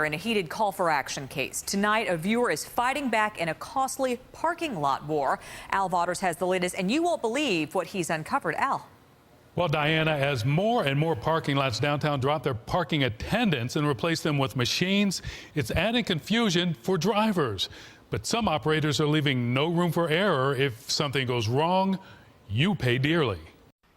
In a heated call for action case. Tonight, a viewer is fighting back in a costly parking lot war. Al Vaughters has the latest, and you won't believe what he's uncovered. Al. Well, Diana, as more and more parking lots downtown drop their parking attendants and replace them with machines, it's adding confusion for drivers. But some operators are leaving no room for error. If something goes wrong, you pay dearly.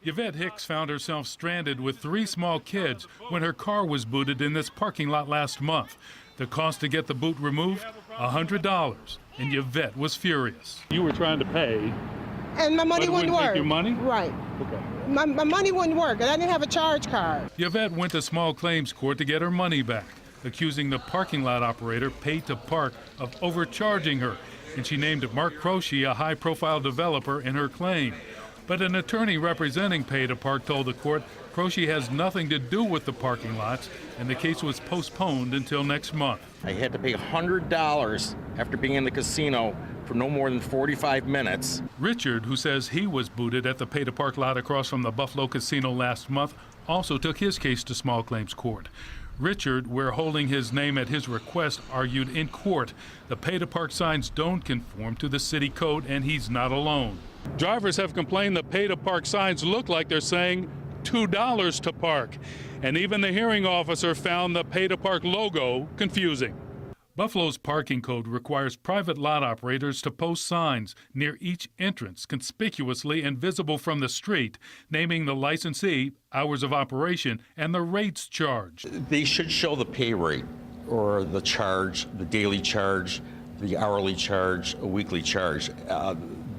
Yvette Hicks found herself stranded with 3 small kids when her car was booted in this parking lot last month. The cost to get the boot removed, $100, and Yvette was furious. You were trying to pay. And my money wouldn't work. Your money? Right. Okay. My money wouldn't work, and I didn't have a charge card. Yvette went to small claims court to get her money back, accusing the parking lot operator, Paid to Park, of overcharging her. And she named Mark Croce, a high-profile developer, in her claim. But an attorney representing Paid to Park told the court Croce has nothing to do with the parking lots, and the case was postponed until next month. I had to pay $100 after being in the casino for no more than 45 minutes. Richard, who says he was booted at the Paid to Park lot across from the Buffalo Casino last month, also took his case to small claims court. Richard, we're holding his name at his request, argued in court the Paid to Park signs don't conform to the city code, and he's not alone. Drivers have complained the Paid to Park signs look like they're saying $2 to park. And even the hearing officer found the Paid to Park logo confusing. Buffalo's parking code requires private lot operators to post signs near each entrance, conspicuously and visible from the street, naming the licensee, hours of operation, and the rates charged. They should show the pay rate or the charge, the daily charge, the hourly charge, a weekly charge.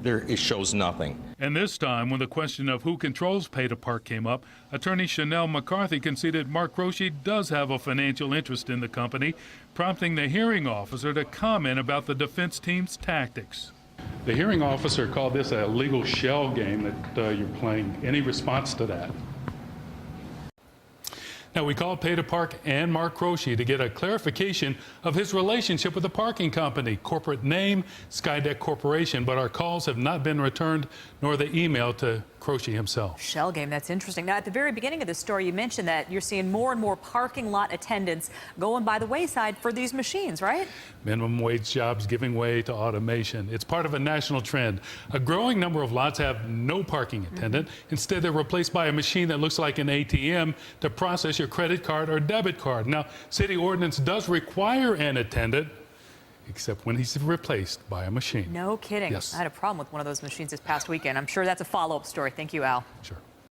It shows nothing. And this time, when the question of who controls Paid to Park came up, attorney Chanel McCarthy conceded Mark Croce does have a financial interest in the company, prompting the hearing officer to comment about the defense team's tactics. The hearing officer called this a legal shell game that you're playing. Any response to that? Now, we called Paid to Park and Mark Croce to get a clarification of his relationship with the parking company, corporate name, Skydeck Corporation, but our calls have not been returned, nor the email to Croce himself. Shell game, that's interesting. Now, at the very beginning of the story, you mentioned that you're seeing more and more parking lot attendants going by the wayside for these machines, right? Minimum wage jobs giving way to automation. It's part of a national trend. A growing number of lots have no parking attendant. Instead, they're replaced by a machine that looks like an ATM to process your credit card or debit card. Now, city ordinance does require an attendant, except when he's replaced by a machine. No kidding. Yes. I had a problem with one of those machines this past weekend. I'm sure that's a follow-up story. Thank you, Al. Sure.